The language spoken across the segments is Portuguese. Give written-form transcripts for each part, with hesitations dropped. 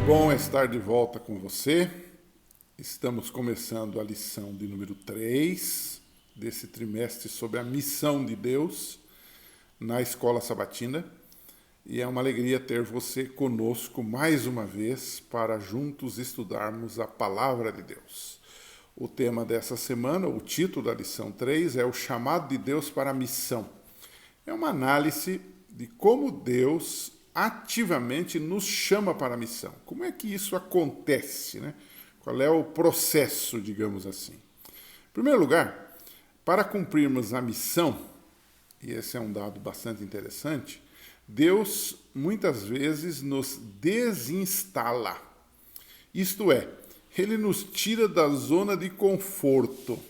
Que bom estar de volta com você. Estamos começando a lição de número 3 desse trimestre sobre a missão de Deus na Escola Sabatina. E é uma alegria ter você conosco mais uma vez para juntos estudarmos a Palavra de Deus. O tema dessa semana, o título da lição 3 é o chamado de Deus para a missão. É uma análise de como Deus ativamente nos chama para a missão. Como é que isso acontece, né? Qual é o processo, digamos assim? Em primeiro lugar, para cumprirmos a missão, e esse é um dado bastante interessante, Deus muitas vezes nos desinstala. Isto é, Ele nos tira da zona de conforto.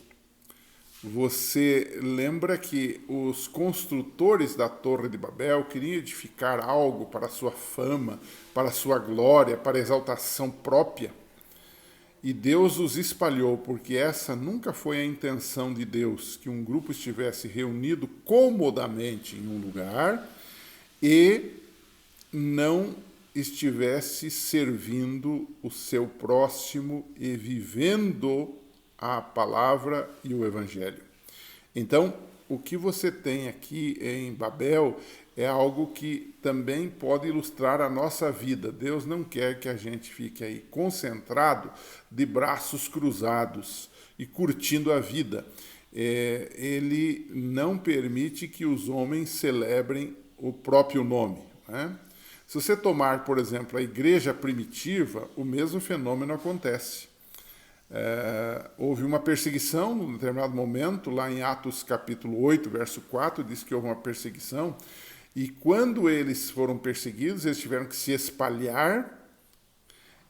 Você lembra que os construtores da Torre de Babel queriam edificar algo para a sua fama, para a sua glória, para a exaltação própria? E Deus os espalhou, porque essa nunca foi a intenção de Deus, que um grupo estivesse reunido comodamente em um lugar e não estivesse servindo o seu próximo e vivendo a palavra e o evangelho. Então, o que você tem aqui em Babel é algo que também pode ilustrar a nossa vida. Deus não quer que a gente fique aí concentrado, de braços cruzados e curtindo a vida. Ele não permite que os homens celebrem o próprio nome, né? Se você tomar, por exemplo, a igreja primitiva, o mesmo fenômeno acontece. Houve uma perseguição num determinado momento, lá em Atos capítulo 8, verso 4, diz que houve uma perseguição, e quando eles foram perseguidos, eles tiveram que se espalhar,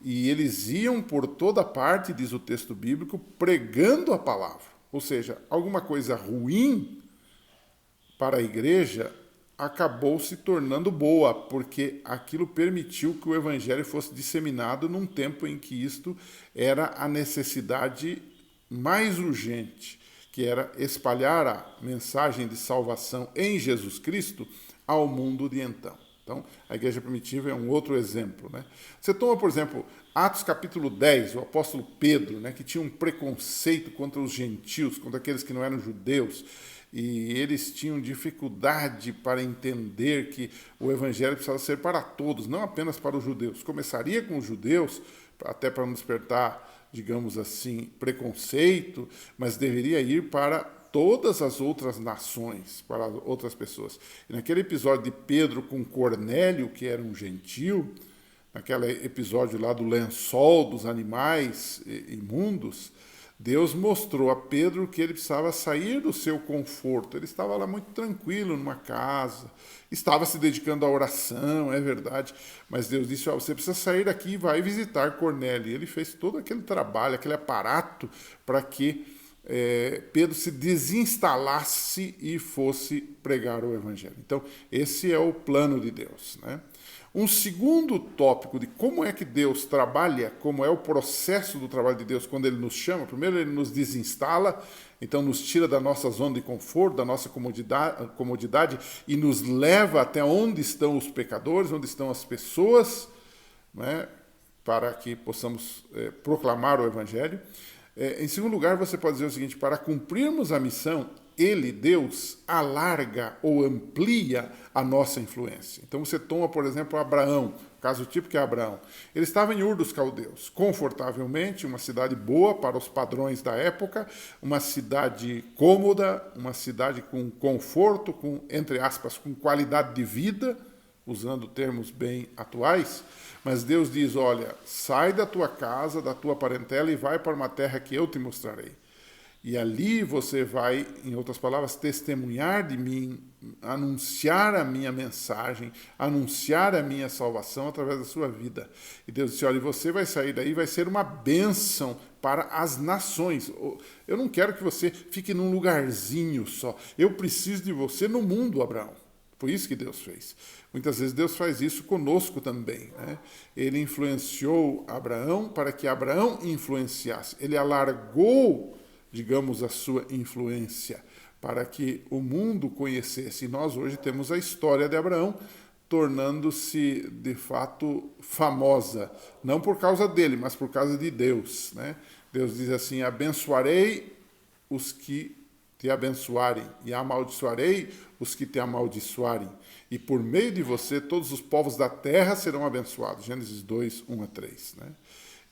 e eles iam por toda parte, diz o texto bíblico, pregando a palavra. Ou seja, alguma coisa ruim para a igreja acabou se tornando boa, porque aquilo permitiu que o evangelho fosse disseminado num tempo em que isto era a necessidade mais urgente, que era espalhar a mensagem de salvação em Jesus Cristo ao mundo de então. Então, a igreja primitiva é um outro exemplo, né? Você toma, por exemplo, Atos capítulo 10, o apóstolo Pedro, né, que tinha um preconceito contra os gentios, contra aqueles que não eram judeus, e eles tinham dificuldade para entender que o evangelho precisava ser para todos, não apenas para os judeus. Começaria com os judeus, até para não despertar, digamos assim, preconceito, mas deveria ir para todas as outras nações, para outras pessoas. E naquele episódio de Pedro com Cornélio, que era um gentio, naquele episódio lá do lençol dos animais imundos, Deus mostrou a Pedro que ele precisava sair do seu conforto. Ele estava lá muito tranquilo, numa casa, estava se dedicando à oração, é verdade, mas Deus disse, você precisa sair daqui e vai visitar Cornélio. E ele fez todo aquele trabalho, aquele aparato para que Pedro se desinstalasse e fosse pregar o evangelho. Então, esse é o plano de Deus, né? Um segundo tópico de como é que Deus trabalha, como é o processo do trabalho de Deus quando Ele nos chama. Primeiro, Ele nos desinstala, então nos tira da nossa zona de conforto, da nossa comodidade e nos leva até onde estão os pecadores, onde estão as pessoas, né, para que possamos proclamar o Evangelho. Em segundo lugar, você pode dizer o seguinte, para cumprirmos a missão, Ele, Deus, alarga ou amplia a nossa influência. Então você toma, por exemplo, Abraão, caso típico é Abraão. Ele estava em Ur dos Caldeus, confortavelmente, uma cidade boa para os padrões da época, uma cidade cômoda, uma cidade com conforto, com, entre aspas, com qualidade de vida, usando termos bem atuais. Mas Deus diz, olha, sai da tua casa, da tua parentela e vai para uma terra que eu te mostrarei. E ali você vai, em outras palavras, testemunhar de mim, anunciar a minha mensagem, anunciar a minha salvação através da sua vida. E Deus disse, olha, você vai sair daí, vai ser uma bênção para as nações. Eu não quero que você fique num lugarzinho só. Eu preciso de você no mundo, Abraão. Foi isso que Deus fez. Muitas vezes Deus faz isso conosco também, né? Ele influenciou Abraão para que Abraão influenciasse. Ele alargou, digamos, a sua influência para que o mundo conhecesse. E nós hoje temos a história de Abraão tornando-se de fato famosa, não por causa dele, mas por causa de Deus, né? Deus diz assim: abençoarei os que te abençoarem e amaldiçoarei os que te amaldiçoarem. E por meio de você todos os povos da terra serão abençoados. Gênesis 2, 1 a 3. Né?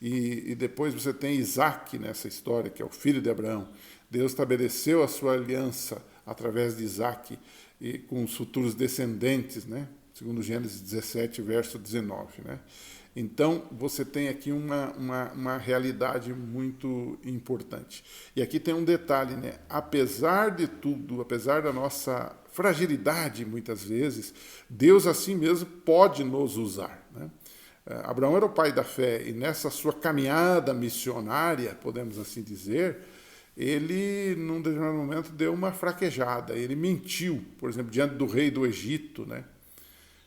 E depois você tem Isaac nessa história, que é o filho de Abraão. Deus estabeleceu a sua aliança através de Isaac e com os futuros descendentes, né? Segundo Gênesis 17, verso 19. Né? Então, você tem aqui uma realidade muito importante. E aqui tem um detalhe, né? Apesar de tudo, apesar da nossa fragilidade, muitas vezes, Deus assim mesmo pode nos usar, né? Abraão era o pai da fé, e nessa sua caminhada missionária, podemos assim dizer, ele, num determinado momento, deu uma fraquejada. Ele mentiu, por exemplo, diante do rei do Egito, né?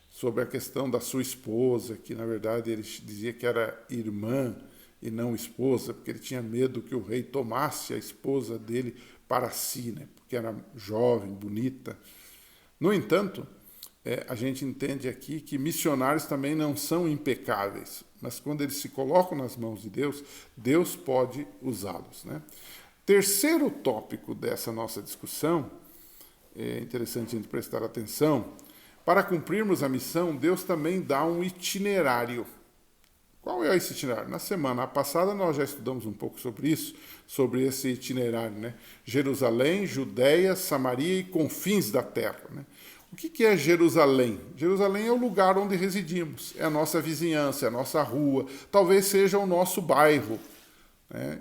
Sobre a questão da sua esposa, que na verdade ele dizia que era irmã e não esposa, porque ele tinha medo que o rei tomasse a esposa dele para si, né? Porque era jovem, bonita. No entanto, a gente entende aqui que missionários também não são impecáveis, mas quando eles se colocam nas mãos de Deus, Deus pode usá-los, né? Terceiro tópico dessa nossa discussão, é interessante a gente prestar atenção. Para cumprirmos a missão, Deus também dá um itinerário. Qual é esse itinerário? Na semana passada nós já estudamos um pouco sobre isso, sobre esse itinerário, né? Jerusalém, Judéia, Samaria e confins da terra, né? O que é Jerusalém? Jerusalém é o lugar onde residimos, é a nossa vizinhança, é a nossa rua, talvez seja o nosso bairro.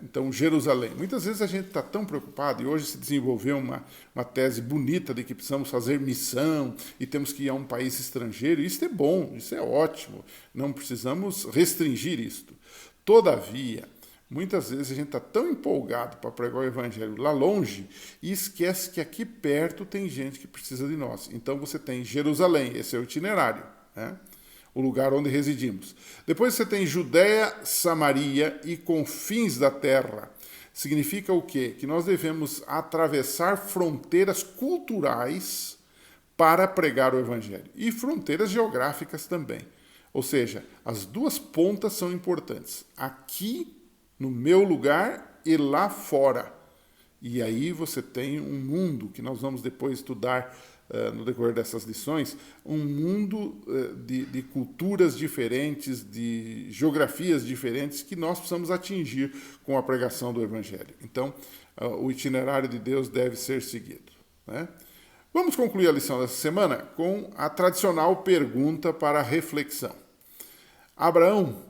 Então, Jerusalém. Muitas vezes a gente está tão preocupado, e hoje se desenvolveu uma tese bonita de que precisamos fazer missão e temos que ir a um país estrangeiro. Isso é bom, isso é ótimo. Não precisamos restringir isto. Todavia, muitas vezes a gente está tão empolgado para pregar o evangelho lá longe e esquece que aqui perto tem gente que precisa de nós. Então, você tem Jerusalém, esse é o itinerário, né? O lugar onde residimos. Depois você tem Judéia, Samaria e confins da terra. Significa o quê? Que nós devemos atravessar fronteiras culturais para pregar o evangelho. E fronteiras geográficas também. Ou seja, as duas pontas são importantes. Aqui, no meu lugar, e lá fora. E aí você tem um mundo que nós vamos depois estudar no decorrer dessas lições, um mundo de culturas diferentes, de geografias diferentes que nós precisamos atingir com a pregação do Evangelho. Então, o itinerário de Deus deve ser seguido, né? Vamos concluir a lição dessa semana com a tradicional pergunta para reflexão. Abraão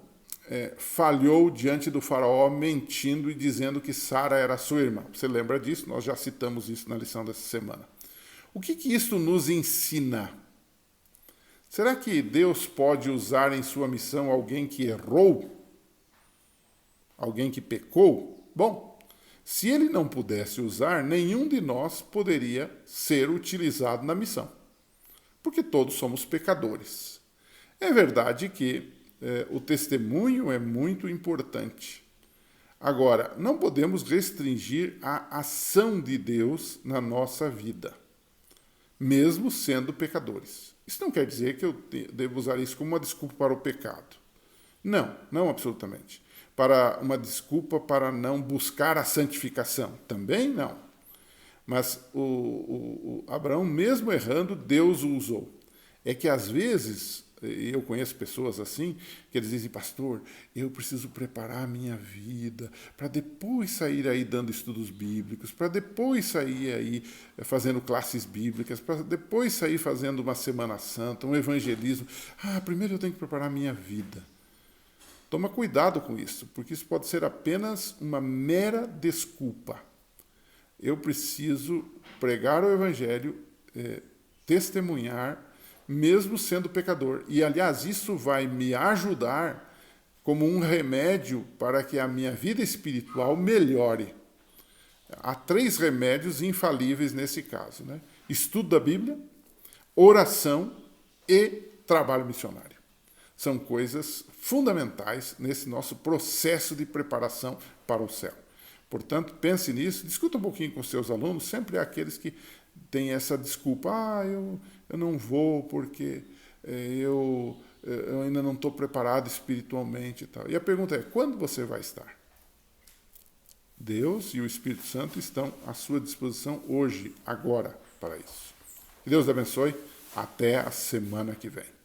falhou diante do faraó, mentindo e dizendo que Sara era sua irmã. Você lembra disso? Nós já citamos isso na lição dessa semana. O que isso nos ensina? Será que Deus pode usar em sua missão alguém que errou? Alguém que pecou? Bom, se ele não pudesse usar, nenhum de nós poderia ser utilizado na missão, porque todos somos pecadores. É verdade que o testemunho é muito importante. Agora, não podemos restringir a ação de Deus na nossa vida, mesmo sendo pecadores. Isso não quer dizer que eu devo usar isso como uma desculpa para o pecado. Não, não absolutamente. Para uma desculpa para não buscar a santificação. Também não. Mas o Abraão, mesmo errando, Deus o usou. É que às vezes, eu conheço pessoas assim, que eles dizem: pastor, eu preciso preparar a minha vida para depois sair aí dando estudos bíblicos, para depois sair aí fazendo classes bíblicas, para depois sair fazendo uma Semana Santa, um evangelismo. Primeiro eu tenho que preparar a minha vida. Toma cuidado com isso, porque isso pode ser apenas uma mera desculpa. Eu preciso pregar o evangelho, testemunhar, mesmo sendo pecador. E, aliás, isso vai me ajudar como um remédio para que a minha vida espiritual melhore. Há 3 remédios infalíveis nesse caso, né? Estudo da Bíblia, oração e trabalho missionário. São coisas fundamentais nesse nosso processo de preparação para o céu. Portanto, pense nisso, discuta um pouquinho com seus alunos. Sempre há aqueles que têm essa desculpa: eu não vou porque eu ainda não estou preparado espiritualmente e tal. E a pergunta é, quando você vai estar? Deus e o Espírito Santo estão à sua disposição hoje, agora, para isso. Que Deus abençoe. Até a semana que vem.